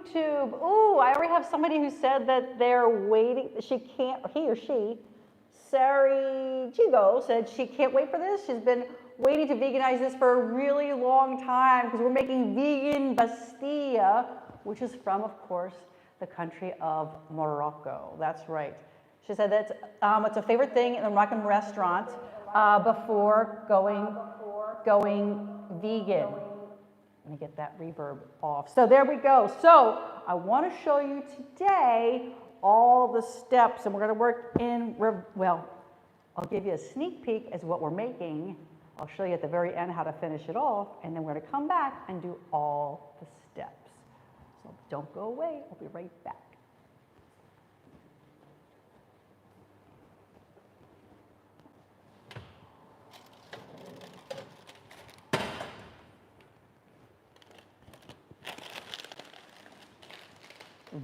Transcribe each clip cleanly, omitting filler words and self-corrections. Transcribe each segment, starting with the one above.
YouTube. Ooh, I already have somebody who said that they're waiting, he or she, Sari Chigo said she can't wait for this. She's been waiting to veganize this for a really long time because we're making vegan Bastilla, which is from, of course, the country of Morocco. That's right. She said that it's a favorite thing in the Moroccan restaurant before going vegan. Let me get that reverb off. So there we go. So I want to show you today all the steps, and we're going to work in, well, I'll give you a sneak peek as what we're making. I'll show you at the very end how to finish it off, and then we're going to come back and do all the steps. So don't go away. I'll be right back.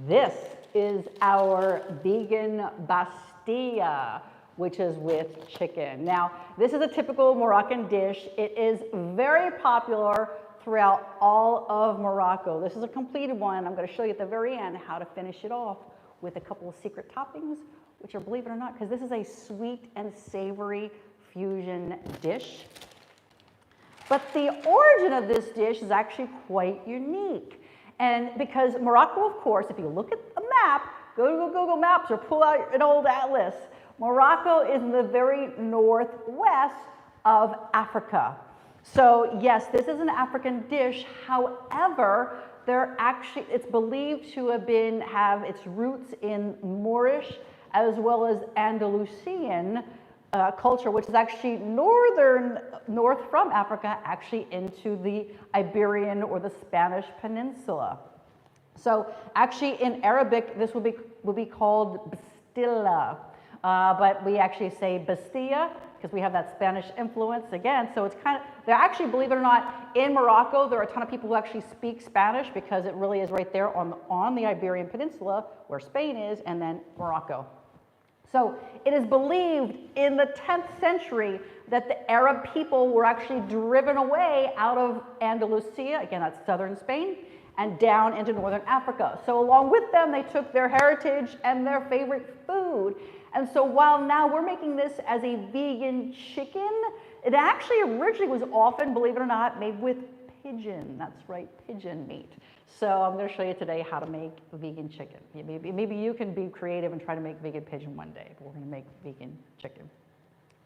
This is our vegan Bastilla, which is with chicken. Now, this is a typical Moroccan dish. It is very popular throughout all of Morocco. This is a completed one. I'm going to show you at the very end how to finish it off with a couple of secret toppings, which are, believe it or not, because this is a sweet and savory fusion dish. But the origin of this dish is actually quite unique. And because Morocco, of course, if you look at a map, go to Google Maps or pull out an old atlas, Morocco is in the very northwest of Africa. So yes, this is an African dish. However, it's believed to have its roots in Moorish as well as Andalusian culture, which is actually north from Africa, actually into the Iberian or the Spanish Peninsula. So actually in Arabic, this would be called Bastilla, but we actually say Bastilla because we have that Spanish influence again. So it's they're actually, believe it or not, in Morocco, there are a ton of people who actually speak Spanish because it really is right there on the Iberian Peninsula where Spain is, and then Morocco. So it is believed in the 10th century that the Arab people were actually driven away out of Andalucia, again that's southern Spain, and down into northern Africa. So along with them, they took their heritage and their favorite food. And so while now we're making this as a vegan chicken, it actually originally was often, believe it or not, made with pigeon. That's right, pigeon meat. So I'm going to show you today how to make vegan chicken. Maybe you can be creative and try to make vegan pigeon one day, but we're going to make vegan chicken.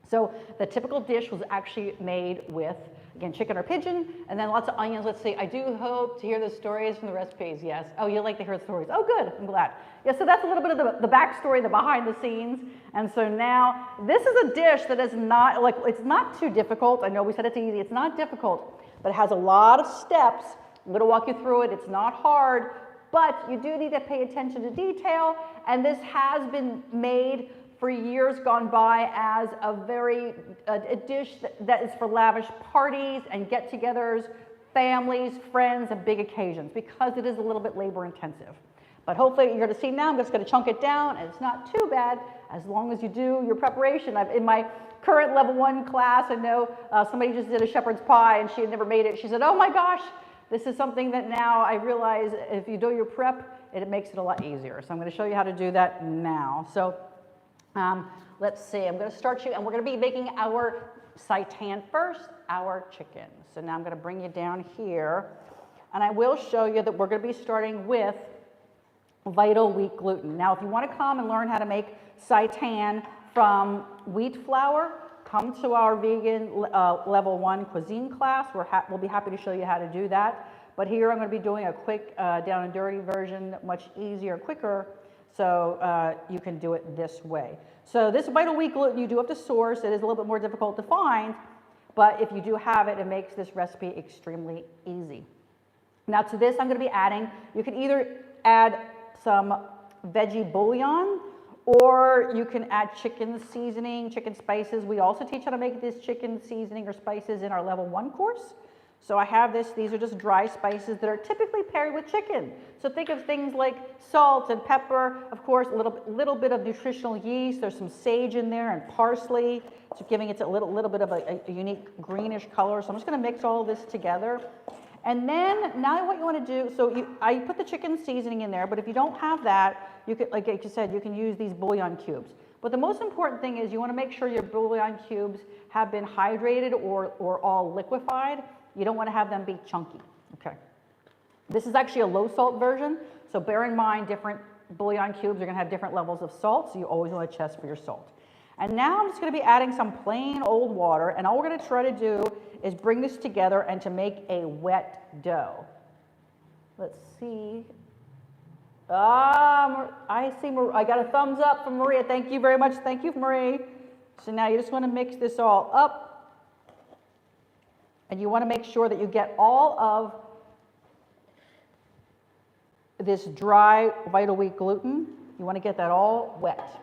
So the typical dish was actually made with, again, chicken or pigeon, and then lots of onions. Let's see, I do hope to hear the stories from the recipes, yes. Oh, you like to hear the stories. Oh, good, I'm glad. Yeah, so that's a little bit of the backstory, the behind the scenes. And so now, this is a dish that is not, it's not too difficult. I know we said it's easy, it's not difficult, but it has a lot of steps. I'm going to walk you through it. It's not hard, but you do need to pay attention to detail, and this has been made for years gone by as a dish that is for lavish parties and get-togethers, families, friends, and big occasions because it is a little bit labor intensive. But hopefully you're going to see now, I'm just going to chunk it down, and it's not too bad as long as you do your preparation. In my current level 1 class, I know somebody just did a shepherd's pie and she had never made it. She said, oh my gosh, this is something that now I realize if you do your prep, it makes it a lot easier. So I'm going to show you how to do that now. So let's see, I'm going to start you, and we're going to be making our seitan first, our chicken. So now I'm going to bring you down here, and I will show you that we're going to be starting with vital wheat gluten. Now, if you want to come and learn how to make seitan from wheat flour, come to our vegan level 1 cuisine class. We'll be happy to show you how to do that. But here I'm going to be doing a quick down and dirty version, much easier, quicker, so you can do it this way. So this vital wheat gluten you do have to source. It is a little bit more difficult to find, but if you do have it, it makes this recipe extremely easy. Now to this I'm going to be adding, you can either add some veggie bouillon, or you can add chicken seasoning, chicken spices. We also teach how to make this chicken seasoning or spices in our level 1 course. So I have this, these are just dry spices that are typically paired with chicken. So think of things like salt and pepper, of course, a little bit of nutritional yeast. There's some sage in there and parsley, so giving it a little bit of a unique greenish color. So I'm just gonna mix all of this together. And then now what you want to do, so I put the chicken seasoning in there, but if you don't have that, you could, like you said, you can use these bouillon cubes. But the most important thing is you want to make sure your bouillon cubes have been hydrated or all liquefied. You don't want to have them be chunky, okay? This is actually a low salt version, so bear in mind different bouillon cubes are going to have different levels of salt, so you always want to test for your salt. And now I'm just going to be adding some plain old water, and all we're going to try to do is bring this together and to make a wet dough. Let's see. I see, I got a thumbs up from Maria. Thank you very much. Thank you, Marie. So now you just want to mix this all up, and you want to make sure that you get all of this dry vital wheat gluten. You want to get that all wet.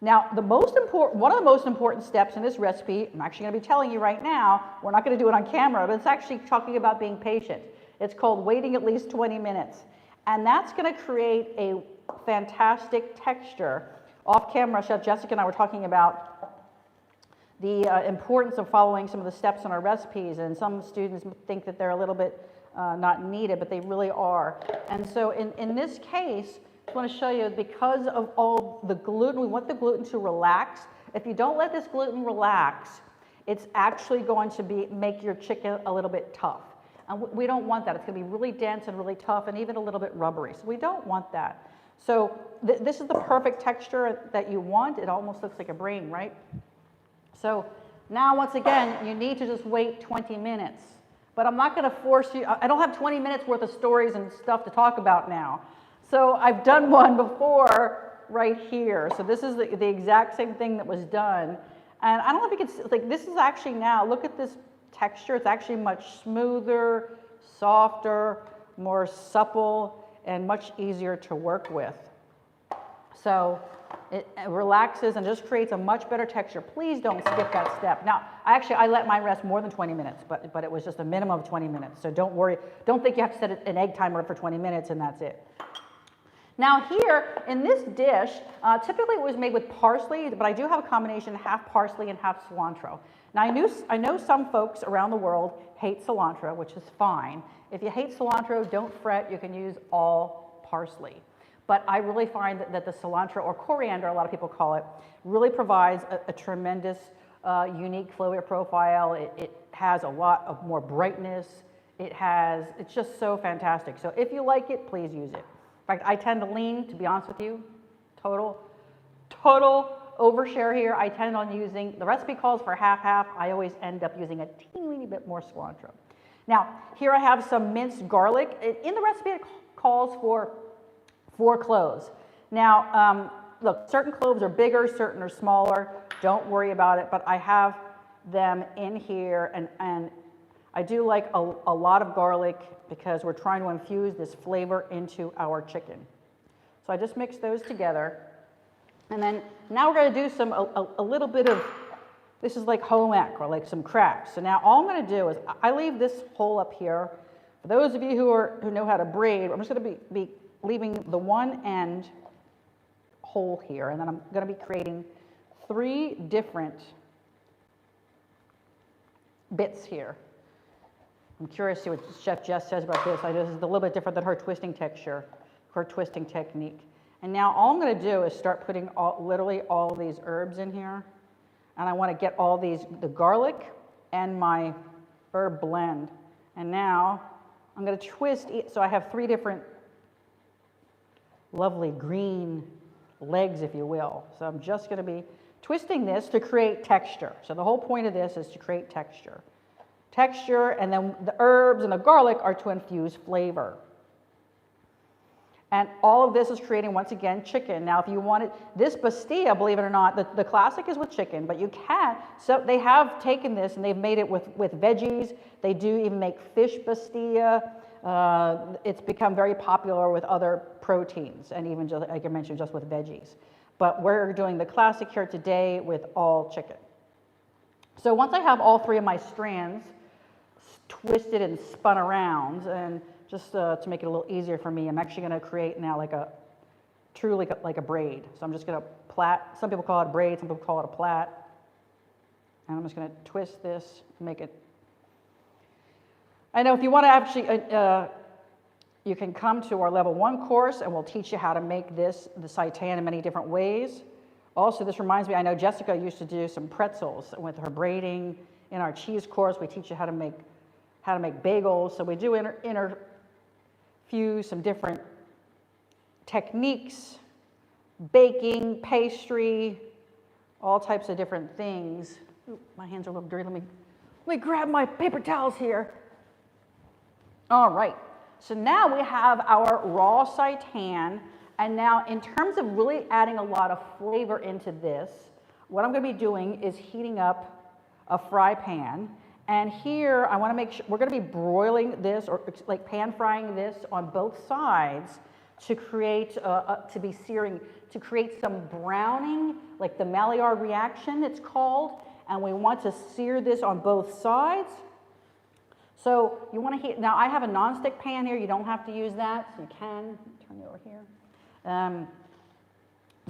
Now, one of the most important steps in this recipe, I'm actually going to be telling you right now, we're not going to do it on camera, but it's actually talking about being patient. It's called waiting at least 20 minutes. And that's going to create a fantastic texture. Off camera, Chef Jessica and I were talking about the importance of following some of the steps in our recipes, and some students think that they're a little bit not needed, but they really are. And so in this case, I want to show you, because of all the gluten, we want the gluten to relax. If you don't let this gluten relax, it's actually going to make your chicken a little bit tough. And we don't want that. It's going to be really dense and really tough and even a little bit rubbery. So we don't want that. So this is the perfect texture that you want. It almost looks like a brain, right? So now, once again, you need to just wait 20 minutes. But I'm not going to force you. I don't have 20 minutes worth of stories and stuff to talk about now. So I've done one before right here. So this is the exact same thing that was done. And I don't know if you can see, like, this is actually now, look at this texture. It's actually much smoother, softer, more supple, and much easier to work with. So it relaxes and just creates a much better texture. Please don't skip that step. Now, I let mine rest more than 20 minutes, but it was just a minimum of 20 minutes. So don't worry. Don't think you have to set an egg timer for 20 minutes and that's it. Now here, in this dish, typically it was made with parsley, but I do have a combination, half parsley and half cilantro. Now I know some folks around the world hate cilantro, which is fine. If you hate cilantro, don't fret, you can use all parsley. But I really find that the cilantro, or coriander, a lot of people call it, really provides a tremendous unique flavor profile. It has a lot of more brightness. It's just so fantastic. So if you like it, please use it. In fact, I tend to lean, to be honest with you, total overshare here. I tend on using, the recipe calls for half-half. I always end up using a teeny bit more cilantro. Now, here I have some minced garlic. In the recipe, it calls for 4 cloves. Now, look, certain cloves are bigger, certain are smaller. Don't worry about it, but I have them in here, and I do like a lot of garlic because we're trying to infuse this flavor into our chicken. So I just mix those together. And then now we're going to do a little bit of, this is like home ec, or like some cracks. So now all I'm going to do is, I leave this hole up here. For those of you who know how to braid, I'm just going to be leaving the one end hole here, and then I'm going to be creating 3 different bits here. I'm curious to see what Chef Jess says about this. This is a little bit different than her twisting texture, her twisting technique. And now all I'm going to do is start putting literally all of these herbs in here. And I want to get all the garlic and my herb blend. And now I'm going to twist, so I have 3 different lovely green legs, if you will. So I'm just going to be twisting this to create texture. So the whole point of this is to create texture. Texture, and then the herbs and the garlic are to infuse flavor. And all of this is creating, once again, chicken. Now, if you wanted, this Bastilla, believe it or not, the classic is with chicken, but you can, so they have taken this and they've made it with veggies. They do even make fish Bastilla. It's become very popular with other proteins, and even, just, like I mentioned, just with veggies. But we're doing the classic here today with all chicken. So once I have all 3 of my strands twisted and spun around, and just to make it a little easier for me, I'm actually going to create now truly like a braid. So I'm just going to plait. Some people call it a braid, some people call it a plait. And I'm just going to twist this to make it. I know if you want to actually, you can come to our level 1 course and we'll teach you how to make this, the seitan, in many different ways. Also, this reminds me, I know Jessica used to do some pretzels with her braiding. In our cheese course, we teach you how to make bagels. So we do interfuse some different techniques, baking, pastry, all types of different things. Ooh, my hands are a little dirty. Let me grab my paper towels here. All right. So now we have our raw seitan, and now in terms of really adding a lot of flavor into this, what I'm going to be doing is heating up a fry pan, and here I want to make sure we're going to be broiling this, or like pan frying this on both sides to create, to be searing, to create some browning, like the Maillard reaction it's called, and we want to sear this on both sides. So you want to heat, now I have a nonstick pan here, you don't have to use that, so you can, turn it over here.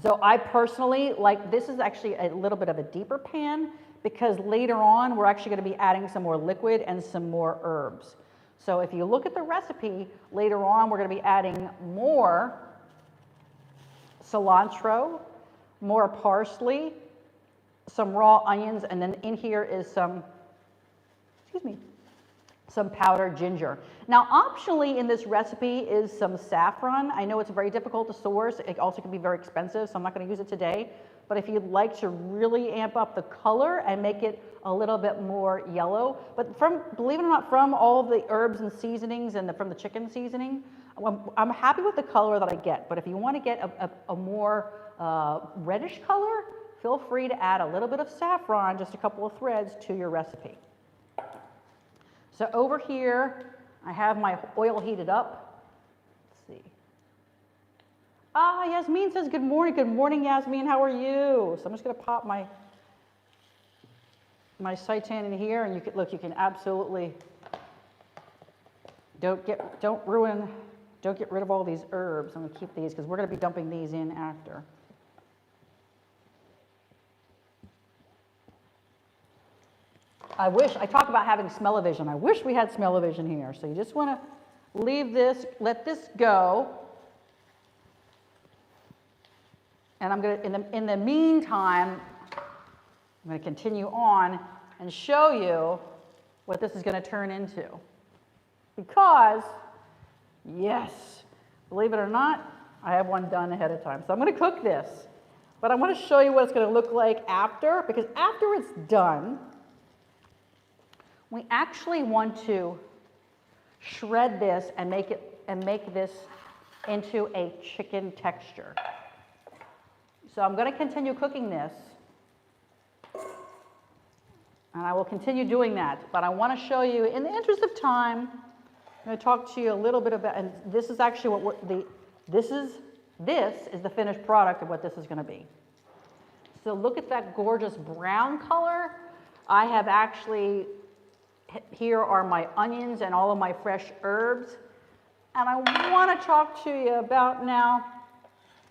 So I personally like, this is actually a little bit of a deeper pan because later on we're actually going to be adding some more liquid and some more herbs. So if you look at the recipe, later on we're going to be adding more cilantro, more parsley, some raw onions, and then in here is some, some powdered ginger. Now, optionally in this recipe is some saffron. I know it's very difficult to source. It also can be very expensive, so I'm not going to use it today. But if you'd like to really amp up the color and make it a little bit more yellow, but from, believe it or not, from all the herbs and seasonings and from the chicken seasoning, I'm happy with the color that I get. But if you want to get a more reddish color, feel free to add a little bit of saffron, just a couple of threads, to your recipe. So over here, I have my oil heated up. Let's see. Ah, Yasmin says good morning. Good morning, Yasmin. How are you? So I'm just going to pop my seitan in here, and you can look. You can absolutely don't get rid of all these herbs. I'm going to keep these because we're going to be dumping these in after. I talk about having smell-o-vision. I wish we had smell-o-vision here. So you just want to leave this, let this go. And I'm going to, in the meantime, I'm going to continue on and show you what this is going to turn into. Because, yes, believe it or not, I have one done ahead of time. So I'm going to cook this. But I want to show you what it's going to look like after, because after it's done, we actually want to shred this and make this into a chicken texture. So I'm going to continue cooking this, and I will continue doing that. But I want to show you, in the interest of time, I'm going to talk to you a little bit about, and this is actually this is the finished product of what this is going to be. So look at that gorgeous brown color. I have actually, here are my onions and all of my fresh herbs. And I want to talk to you about now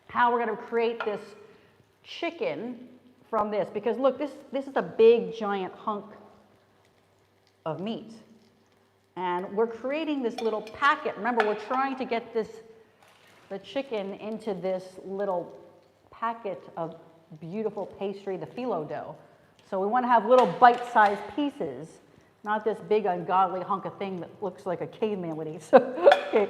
how we're going to create this chicken from this. Because look, this is a big giant hunk of meat. And we're creating this little packet. Remember, we're trying to get the chicken into this little packet of beautiful pastry, the phyllo dough. So we want to have little bite-sized pieces. Not this big ungodly hunk of thing that looks like a caveman would eat. Okay,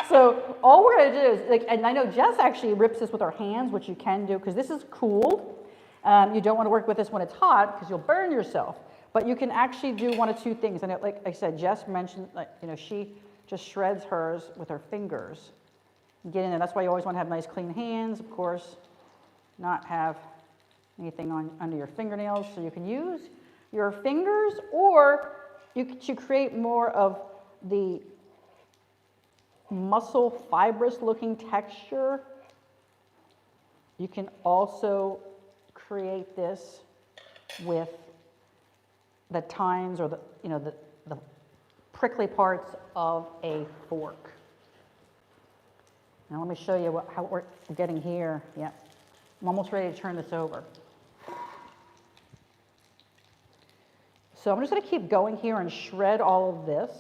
so all we're going to do is, and I know Jess actually rips this with her hands, which you can do because this is cooled. You don't want to work with this when it's hot because you'll burn yourself. But you can actually do one of two things. And like I said, Jess mentioned, she just shreds hers with her fingers. Get in there. That's why you always want to have nice clean hands, of course. Not have anything under your fingernails, so you can use your fingers, or to create more of the muscle fibrous looking texture, you can also create this with the tines or the prickly parts of a fork. Now let me show you how we're getting here. Yeah, I'm almost ready to turn this over. So I'm just going to keep going here and shred all of this.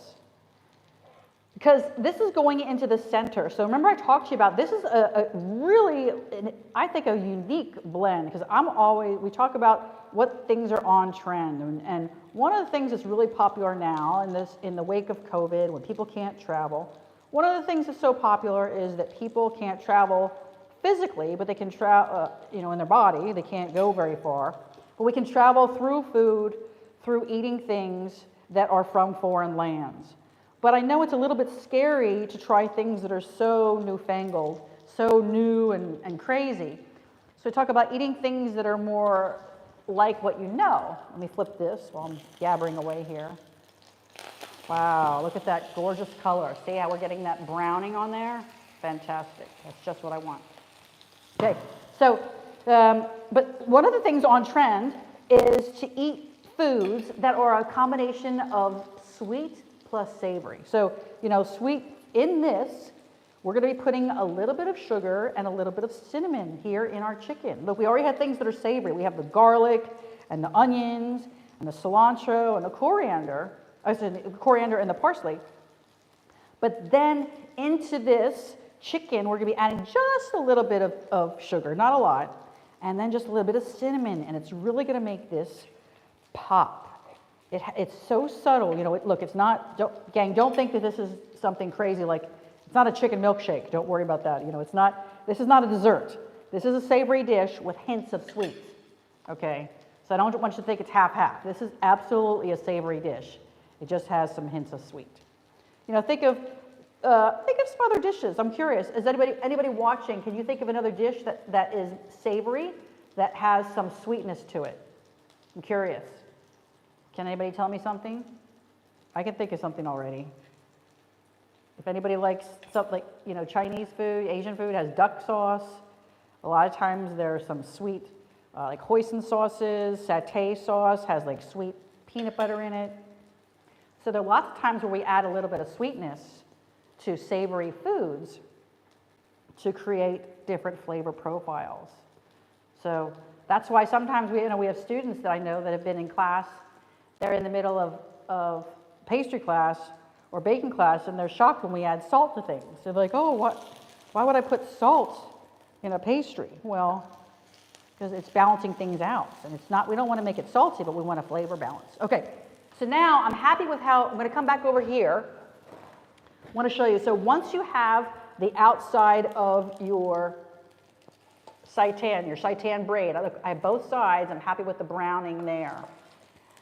because this is going into the center. So remember I talked to you about, this is a really, I think, a unique blend, because we talk about what things are on trend. And one of the things that's really popular now in the wake of COVID, when people can't travel, one of the things that's so popular is that people can't travel physically, but they can travel, in their body. They can't go very far. But we can travel through food, through eating things that are from foreign lands. But I know it's a little bit scary to try things that are so newfangled, so new and crazy. So we talk about eating things that are more like what you know. Let me flip this while I'm gabbering away here. Wow, look at that gorgeous color. See how we're getting that browning on there? Fantastic. That's just what I want. Okay, so, but one of the things on trend is to eat foods that are a combination of sweet plus savory. So, sweet in this, we're going to be putting a little bit of sugar and a little bit of cinnamon here in our chicken. Look, we already have things that are savory. We have the garlic and the onions and the cilantro and the coriander and the parsley. But then into this chicken, we're going to be adding just a little bit of sugar, not a lot, and then just a little bit of cinnamon, and it's really going to make this pop. It's so subtle, look, it's not, don't think that this is something crazy, like, it's not a chicken milkshake, don't worry about that, this is not a dessert. This is a savory dish with hints of sweet, okay? So I don't want you to think it's half-half. This is absolutely a savory dish. It just has some hints of sweet. Think of some other dishes. I'm curious, is anybody watching, can you think of another dish that is savory, that has some sweetness to it? I'm curious. Can anybody tell me something? I can think of something already. If anybody likes something like, Chinese food, Asian food has duck sauce. A lot of times there's some sweet, like hoisin sauces, satay sauce has like sweet peanut butter in it. So there are lots of times where we add a little bit of sweetness to savory foods to create different flavor profiles. So that's why sometimes we have students that I know that have been in class, they're in the middle of pastry class or baking class, and they're shocked when we add salt to things. They're like, oh, why would I put salt in a pastry? Well, because it's balancing things out. And we don't want to make it salty, but we want a flavor balance. Okay, so now I'm happy with I'm going to come back over here. I want to show you. So once you have the outside of your seitan braid, I have both sides. I'm happy with the browning there.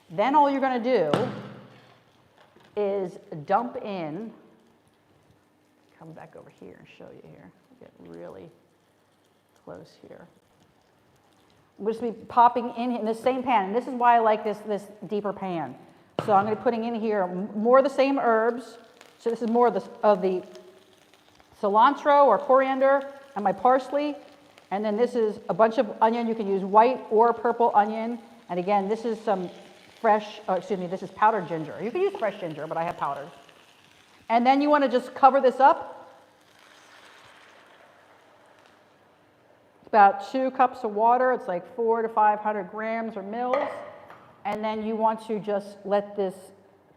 Then all you're going to do is dump in, come back over here and show you here, get really close here. I'm just going to be popping in the same pan, and this is why I like this deeper pan. So I'm going to be putting in here more of the same herbs. So this is more of the cilantro or coriander and my parsley, and then this is a bunch of onion. You can use white or purple onion, and again, this is some this is powdered ginger. You can use fresh ginger, but I have powdered. And then you want to just cover this up. It's about 2 cups of water. It's like 400 to 500 grams or mils. And then you want to just let this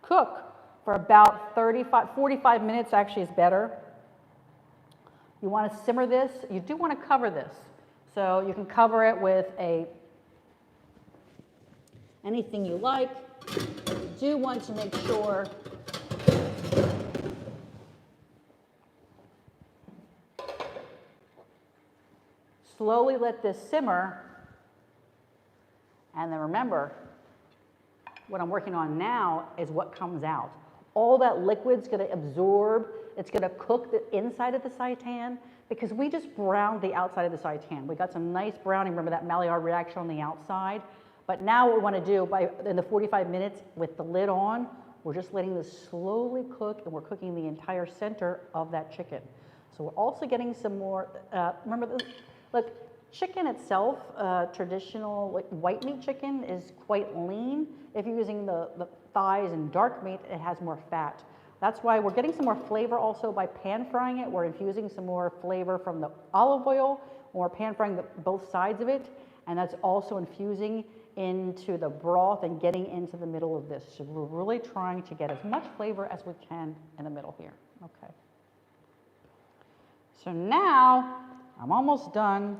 cook for about 45 minutes, actually is better. You want to simmer this. You do want to cover this. So you can cover it with anything you like. You do want to make sure slowly let this simmer, and then remember, what I'm working on now is what comes out. All that liquid's going to absorb, it's going to cook the inside of the seitan, because we just browned the outside of the seitan. We got some nice browning, remember that Maillard reaction on the outside? But now what we want to do, in the 45 minutes with the lid on, we're just letting this slowly cook, and we're cooking the entire center of that chicken. So we're also getting some more, look, chicken itself, traditional white meat chicken is quite lean. If you're using the thighs and dark meat, it has more fat. That's why we're getting some more flavor also by pan frying it. We're infusing some more flavor from the olive oil, or pan frying both sides of it, and that's also infusing into the broth and getting into the middle of this. So we're really trying to get as much flavor as we can in the middle here, Okay. So now I'm almost done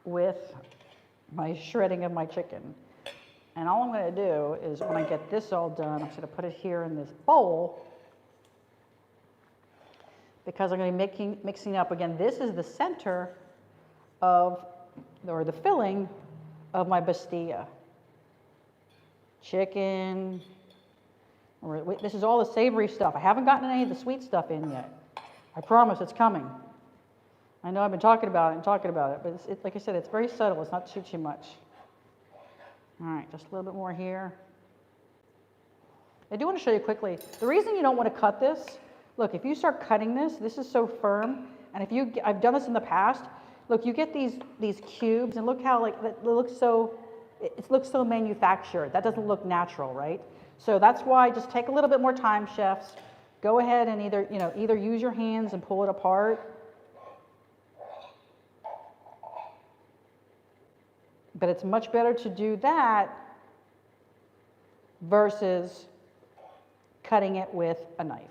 with my shredding of my chicken. And all I'm going to do is when I get this all done, I'm just going to put it here in this bowl because I'm going to be mixing up. Again, this is the center of, or the filling of my Bastilla. Chicken. This is all the savory stuff. I haven't gotten any of the sweet stuff in yet. I promise it's coming. I know I've been talking about it, but like I said, it's very subtle. It's not too much. All right, just a little bit more here. I do want to show you quickly. The reason you don't want to cut this, look, if you start cutting this, this is so firm, and I've done this in the past. Look, you get these cubes, and look how it looks so manufactured. That doesn't look natural, right? So that's why just take a little bit more time, chefs. Go ahead and either use your hands and pull it apart. But it's much better to do that versus cutting it with a knife.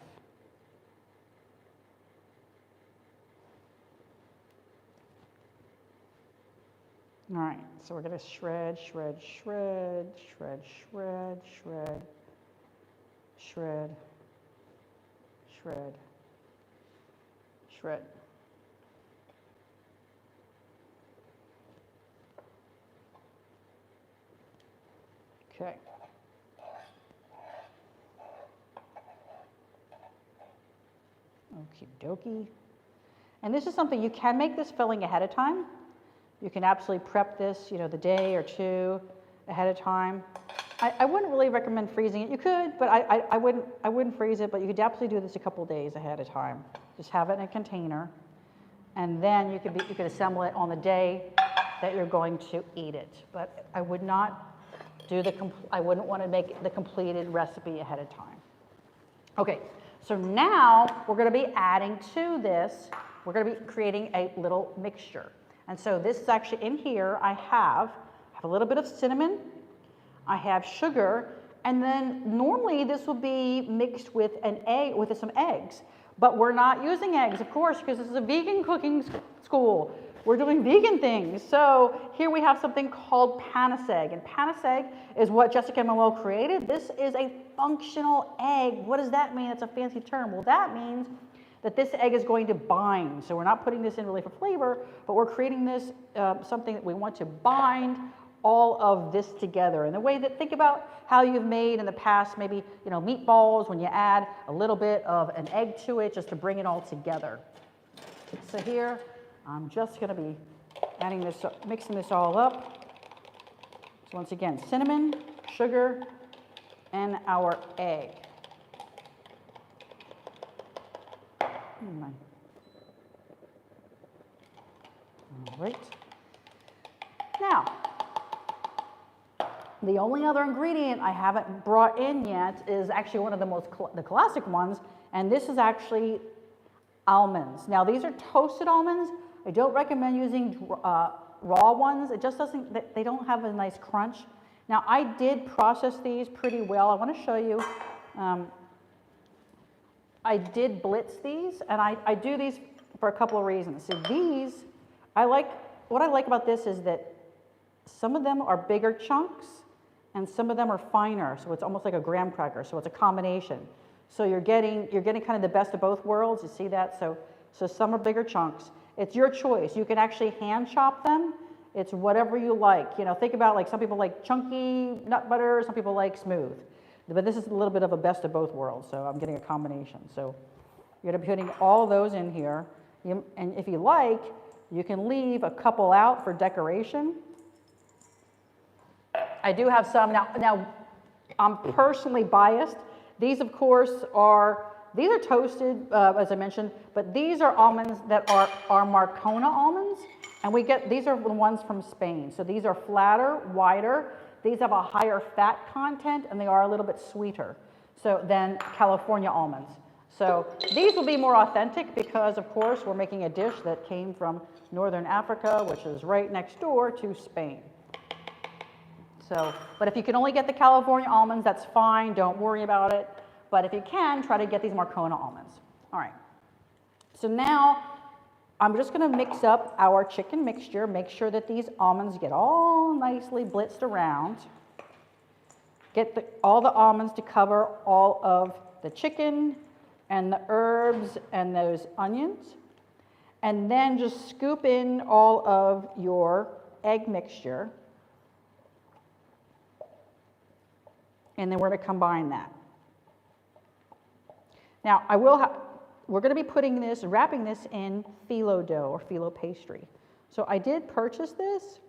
All right, so we're going to shred, shred, shred, shred, shred, shred, shred, shred, shred. Okay. Okie dokie. And this is something you can make this filling ahead of time. You can absolutely prep this, the day or two ahead of time. I wouldn't really recommend freezing it. You could, but I wouldn't freeze it, but you could absolutely do this a couple days ahead of time. Just have it in a container, and then you could assemble it on the day that you're going to eat it. But I would not I wouldn't want to make the completed recipe ahead of time. Okay, so now we're going to be adding to this, we're going to be creating a little mixture. And so this is actually in here, I have a little bit of cinnamon, I have sugar, and then normally this will be mixed with an egg, with some eggs. But we're not using eggs, of course, because this is a vegan cooking school. We're doing vegan things. So here we have something called panis egg. And panis egg is what Jessica and Manuel created. This is a functional egg. What does that mean? It's a fancy term. Well, that means that this egg is going to bind. So we're not putting this in really for flavor, but we're creating this something that we want to bind all of this together. And the way that, think about how you've made in the past, maybe, meatballs, when you add a little bit of an egg to it just to bring it all together. So here, I'm just going to be adding this up, mixing this all up. So once again, cinnamon, sugar, and our egg. All right. Now, the only other ingredient I haven't brought in yet is actually one of the classic ones, and this is actually almonds. Now, these are toasted almonds. I don't recommend using raw ones. It just doesn't, they don't have a nice crunch. Now, I did process these pretty well. I want to show you. I did blitz these, and I do these for a couple of reasons. So these, what I like about this is that some of them are bigger chunks, and some of them are finer. So it's almost like a graham cracker. So it's a combination. So you're getting kind of the best of both worlds. You see that? So some are bigger chunks. It's your choice. You can actually hand chop them. It's whatever you like. Think about, like, some people like chunky nut butter, some people like smooth. But this is a little bit of a best of both worlds, so I'm getting a combination. So you're going to be putting all those in here. And if you like, you can leave a couple out for decoration. I do have some. Now I'm personally biased. These, of course, these are toasted, as I mentioned, but these are almonds that are Marcona almonds, and these are the ones from Spain. So these are flatter, wider. These have a higher fat content, and they are a little bit sweeter than California almonds. So these will be more authentic because, of course, we're making a dish that came from Northern Africa, which is right next door to Spain. So, but if you can only get the California almonds, that's fine, don't worry about it. But if you can, try to get these Moroccan almonds. All right, so now I'm just gonna mix up our chicken mixture, make sure that these almonds get all nicely blitzed around. Get all the almonds to cover all of the chicken and the herbs and those onions. And then just scoop in all of your egg mixture. And then we're going to combine that. Now, we're going to be putting this, wrapping this in phyllo dough or phyllo pastry. So I did purchase this.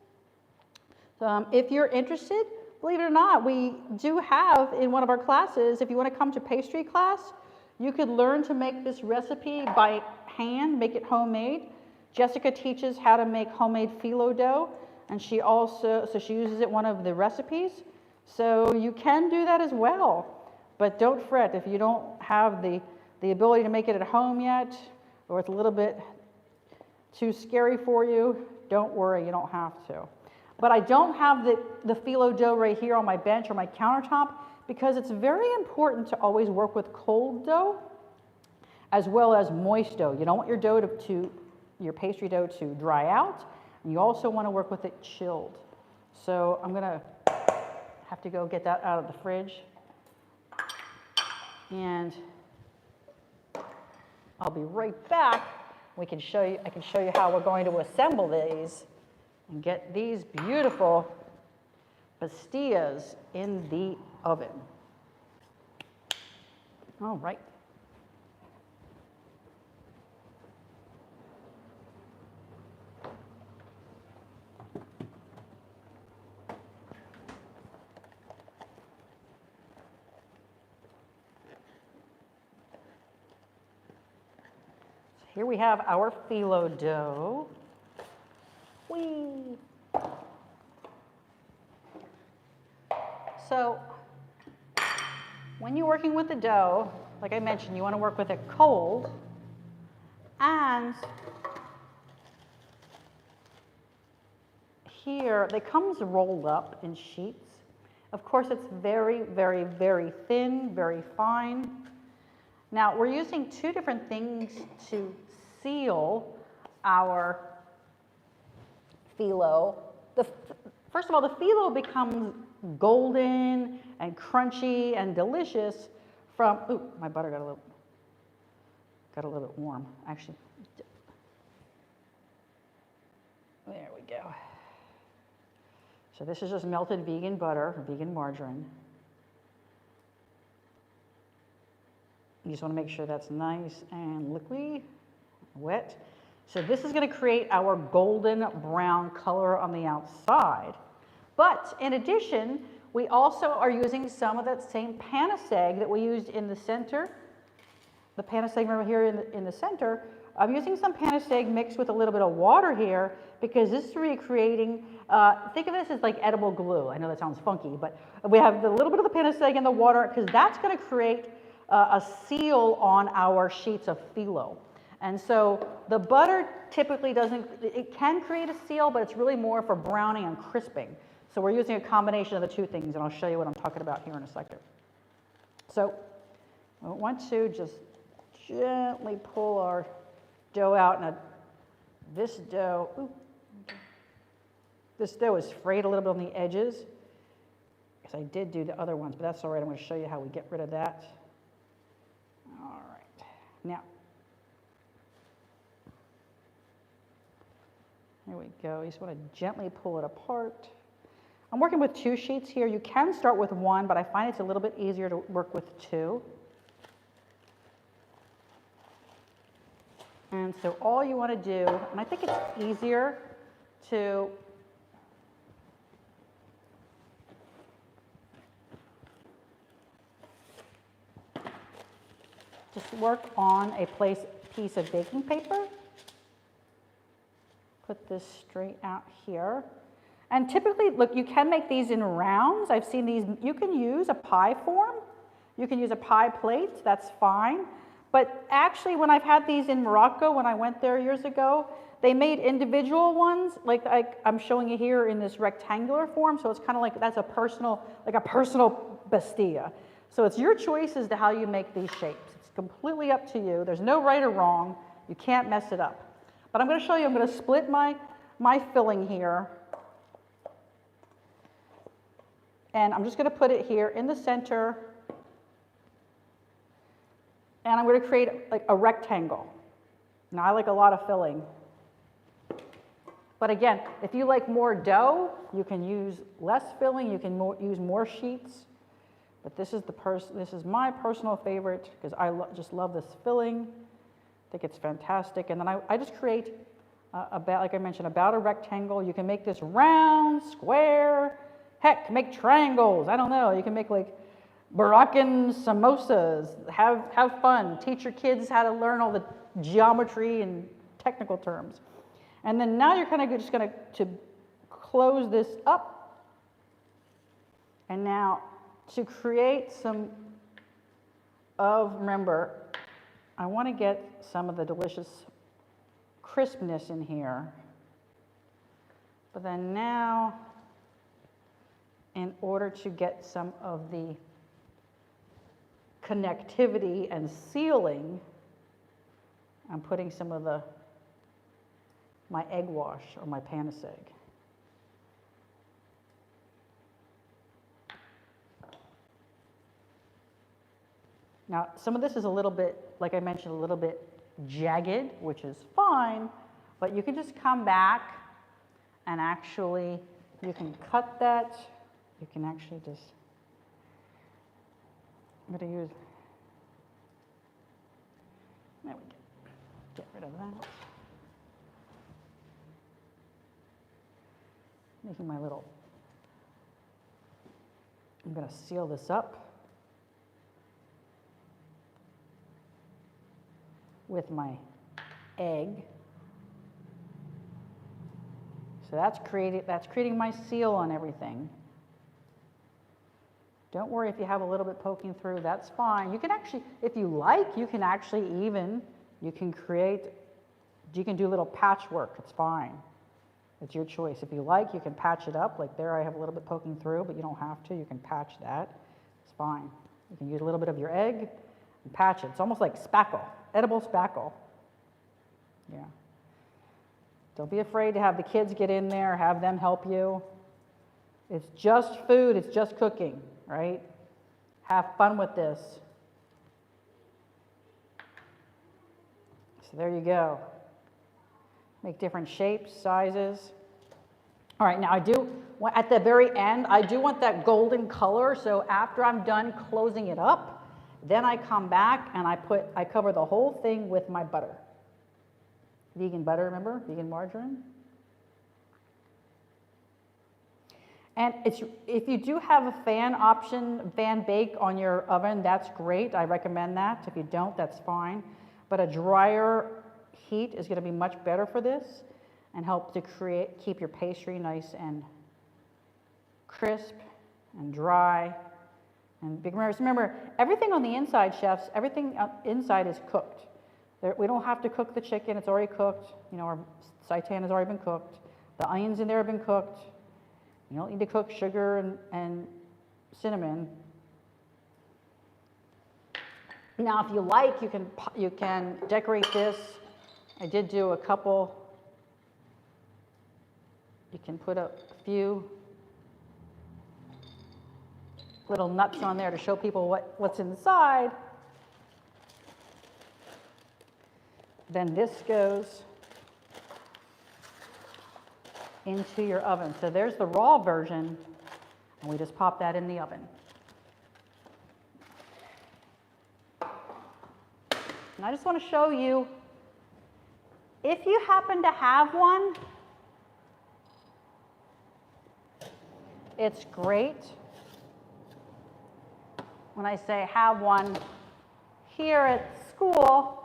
If you're interested, believe it or not, we do have in one of our classes, if you want to come to pastry class, you could learn to make this recipe by hand, make it homemade. Jessica teaches how to make homemade phyllo dough, and she uses it in one of the recipes. So you can do that as well, but don't fret if you don't have the ability to make it at home yet, or it's a little bit too scary for you, don't worry, you don't have to. But I don't have the phyllo dough right here on my bench or my countertop because it's very important to always work with cold dough as well as moist dough. You don't want your dough your pastry dough to dry out, and you also want to work with it chilled. So I'm going to have to go get that out of the fridge, and I'll be right back. I can show you how we're going to assemble these and get these beautiful pastillas in the oven. All right. Here we have our phyllo dough. Whee! So when you're working with the dough, like I mentioned, you want to work with it cold, and here they comes rolled up in sheets. Of course, it's very, very, very thin, very fine. Now, we're using two different things to seal our phyllo. First of all, the phyllo becomes golden and crunchy and delicious from, ooh, my butter got a little bit warm, actually. There we go. So this is just melted vegan butter, vegan margarine. You just want to make sure that's nice and liquidy, wet. So this is going to create our golden brown color on the outside. But in addition, we also are using some of that same paniseg that we used in the center. The paniseg over here in the center. I'm using some paniseg mixed with a little bit of water here because this is recreating, think of this as like edible glue. I know that sounds funky, but we have a little bit of the paniseg in the water because that's going to create a seal on our sheets of phyllo. And so the butter typically it can create a seal, but it's really more for browning and crisping. So we're using a combination of the two things, and I'll show you what I'm talking about here in a second. So I want to just gently pull our dough out. Now this dough is frayed a little bit on the edges, because I did do the other ones, but that's all right. I'm going to show you how we get rid of that. All right. Now, here we go. You just want to gently pull it apart. I'm working with two sheets here. You can start with one, but I find it's a little bit easier to work with two. And so all you want to do, and I think it's easier to just work on a piece of baking paper. Put this straight out here. And typically, look, you can make these in rounds. I've seen these. You can use a pie form. You can use a pie plate. That's fine. But actually, when I've had these in Morocco, when I went there years ago, They made individual ones, like I'm showing you here in this rectangular form, so it's kind of like that's a personal, like a personal Bastilla. So it's your choice as to how you make these shapes. It's completely up to you. There's no right or wrong. You can't mess it up. But I'm going to show you, I'm going to split my filling here. And I'm just going to put it here in the center. And I'm going to create like a rectangle. Now I like a lot of filling. But again, if you like more dough, you can use less filling, you can use more sheets. But this is my personal favorite because I just love this filling. I think it's fantastic. And then I just create about, like I mentioned, about a rectangle. You can make this round, square, heck, make triangles. I don't know. You can make like Moroccan samosas. Have fun. Teach your kids how to learn all the geometry and technical terms. And then now you're kind of just going to close this up. And now to create some of, remember, I want to get some of the delicious crispness in here. But then now, in order to get some of the connectivity and sealing, I'm putting some of my egg wash or my panis egg. Now, some of this is a little bit, like I mentioned, a little bit jagged, which is fine, but you can just come back and actually, you can cut that. You can actually just, I'm going to use, there we go, get rid of that. Making my little, I'm going to seal this up with my egg. So that's creating my seal on everything. Don't worry if you have a little bit poking through, that's fine. You can actually, if you like, you can actually even, you can do a little patchwork, it's fine. It's your choice. If you like, you can patch it up. Like there I have a little bit poking through, but you don't have to. You can patch that. It's fine. You can use a little bit of your egg and patch it. It's almost like spackle, edible spackle. Yeah. Don't be afraid to have the kids get in there, have them help you. It's just food, it's just cooking, right? Have fun with this. So there you go. Make different shapes, sizes. All right, now at the very end, I do want that golden color, so after I'm done closing it up, then I come back and I cover the whole thing with my butter. Vegan butter, remember? Vegan margarine. And if you do have a fan option, fan bake on your oven, that's great. I recommend that. If you don't, that's fine. But a drier heat is going to be much better for this and help to keep your pastry nice and crisp and dry. And remember, everything on the inside, chefs, everything inside is cooked. We don't have to cook the chicken, it's already cooked. You know, our seitan has already been cooked. The onions in there have been cooked. You don't need to cook sugar and cinnamon. Now, if you like, you can decorate this. I did do a couple. You can put a few little nuts on there to show people what's inside. Then this goes into your oven. So there's the raw version, and we just pop that in the oven. And I just want to show you, if you happen to have one, it's great. When I say have one here at school,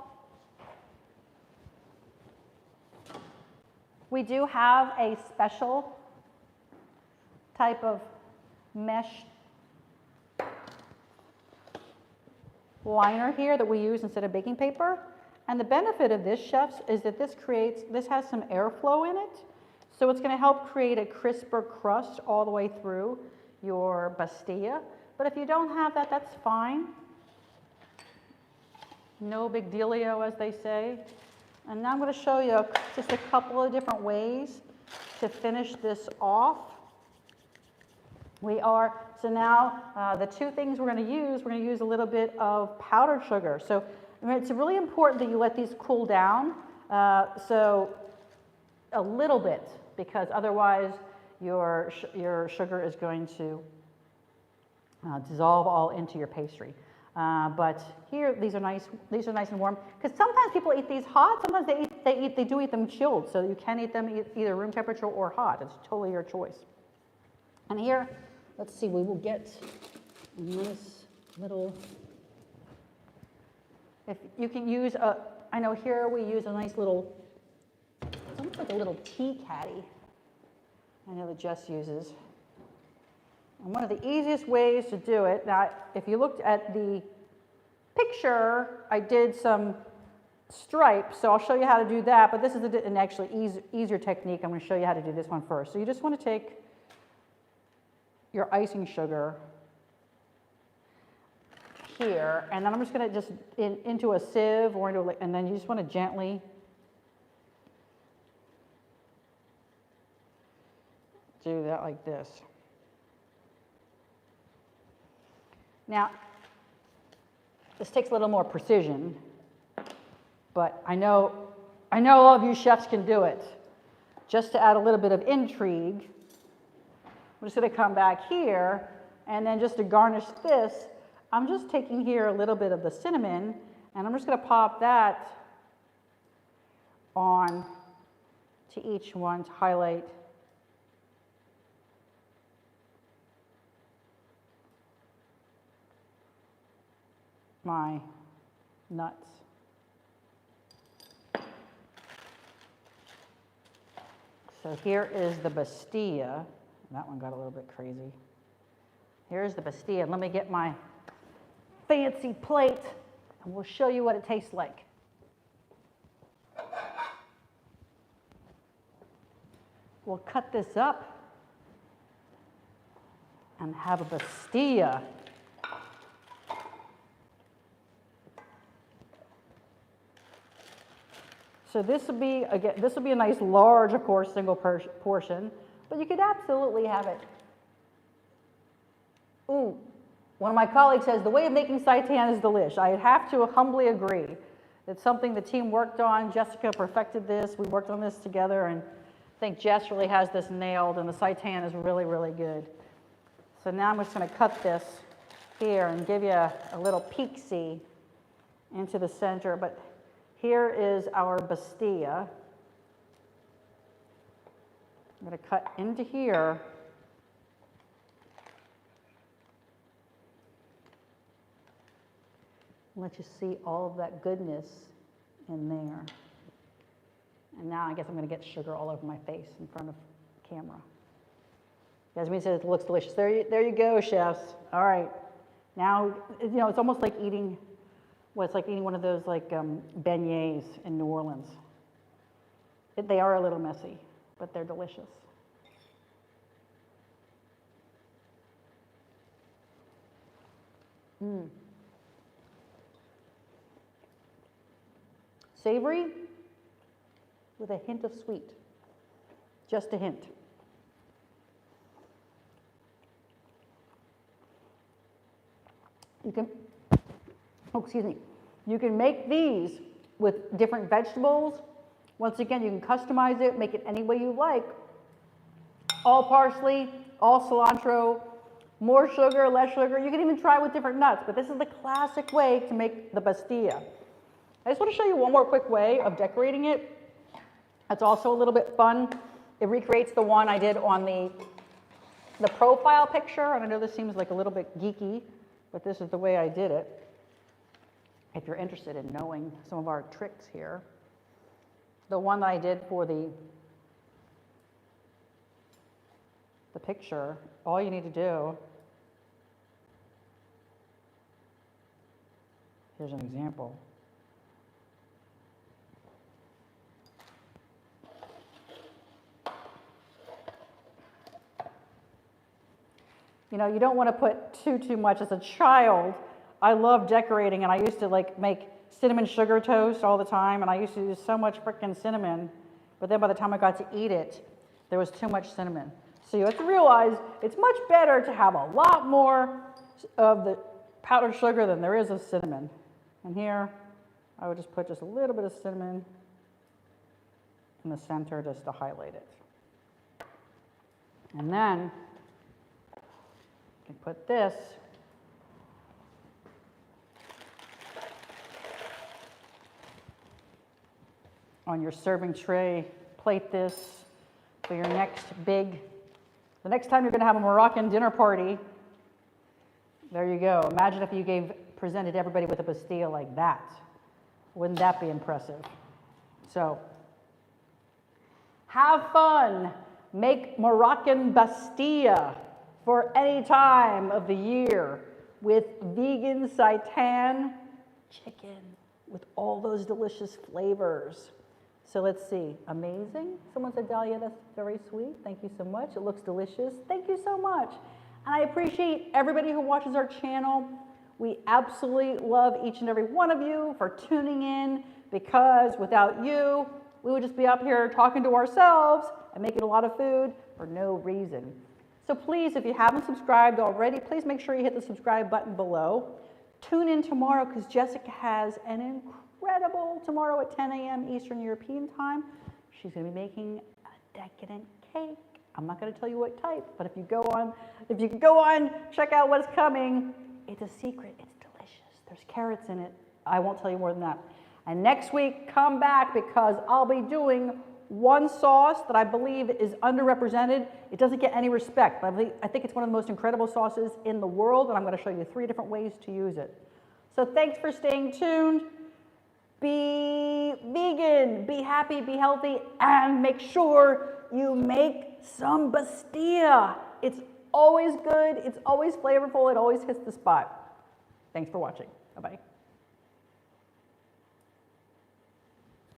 we do have a special type of mesh liner here that we use instead of baking paper. And the benefit of this, chefs, is that this has some airflow in it. So it's going to help create a crisper crust all the way through your Bastilla. But if you don't have that, that's fine. No big dealio, as they say. And now I'm going to show you just a couple of different ways to finish this off. So now the two things we're going to use a little bit of powdered sugar. So it's really important that you let these cool down, so a little bit, because otherwise your sugar is going to dissolve all into your pastry. But here, these are nice and warm. Because sometimes people eat these hot. Sometimes they do eat them chilled. So you can eat them either room temperature or hot. It's totally your choice. And here, let's see, we will get a nice little. If you can use I know here we use a nice little. It's almost like a little tea caddy. I know that Jess uses. And one of the easiest ways to do it, now if you looked at the picture, I did some stripes, so I'll show you how to do that, but this is an actually easier technique. I'm going to show you how to do this one first. So you just want to take your icing sugar here, and then I'm just going to into a sieve or into and then you just want to gently do that like this. Now, this takes a little more precision, but I know all of you chefs can do it. Just to add a little bit of intrigue, I'm just going to come back here, and then just to garnish this, I'm just taking here a little bit of the cinnamon, and I'm just going to pop that on to each one to highlight my nuts. So here is the Bastilla. That one got a little bit crazy. Here's the Bastilla. Let me get my fancy plate and we'll show you what it tastes like. We'll cut this up and have a Bastilla. So this will be a nice large, of course, single portion, but you could absolutely have it. Ooh, one of my colleagues says the way of making seitan is delish. I have to humbly agree. It's something the team worked on. Jessica perfected this. We worked on this together, and I think Jess really has this nailed, and the seitan is really, really good. So now I'm just going to cut this here and give you a little peek-see into the center, but here is our Bastilla. I'm going to cut into here. Let you see all of that goodness in there. And now I guess I'm going to get sugar all over my face in front of the camera. Yasmin says it looks delicious. There you go, chefs. All right. Now, it's almost like eating. Well, it's like eating one of those beignets in New Orleans. They are a little messy, but they're delicious. Savory with a hint of sweet. Just a hint. You can make these with different vegetables. Once again, you can customize it, make it any way you like. All parsley, all cilantro, more sugar, less sugar. You can even try with different nuts, but this is the classic way to make the Bastilla. I just want to show you one more quick way of decorating it. It's also a little bit fun. It recreates the one I did on the profile picture, and I know this seems like a little bit geeky, but this is the way I did it. If you're interested in knowing some of our tricks here. The one that I did for the picture, all you need to do, here's an example. You know, you don't want to put too much. As a child, I love decorating, and I used to like make cinnamon sugar toast all the time, and I used to use so much freaking cinnamon, but then by the time I got to eat it, there was too much cinnamon. So you have to realize it's much better to have a lot more of the powdered sugar than there is of cinnamon. And here, I would just put just a little bit of cinnamon in the center just to highlight it. And then, you can put this on your serving tray. Plate this for your next the next time you're going to have a Moroccan dinner party. There you go. Imagine if you presented everybody with a Bastilla like that. Wouldn't that be impressive? So, have fun. Make Moroccan Bastilla for any time of the year with vegan seitan chicken with all those delicious flavors. So let's see, amazing. Someone said, Dahlia, that's very sweet. Thank you so much. It looks delicious. Thank you so much. And I appreciate everybody who watches our channel. We absolutely love each and every one of you for tuning in, because without you, we would just be up here talking to ourselves and making a lot of food for no reason. So please, if you haven't subscribed already, please make sure you hit the subscribe button below. Tune in tomorrow, because Jessica has an incredible tomorrow at 10 a.m. Eastern European time. She's going to be making a decadent cake. I'm not going to tell you what type, but if you can go on, check out what's coming. It's a secret. It's delicious. There's carrots in it. I won't tell you more than that. And next week, come back, because I'll be doing one sauce that I believe is underrepresented. It doesn't get any respect, but I think it's one of the most incredible sauces in the world, and I'm going to show you 3 different ways to use it. So thanks for staying tuned. Be vegan, be happy, be healthy, and make sure you make some Bastilla. It's always good, it's always flavorful, it always hits the spot. Thanks for watching. Bye-bye.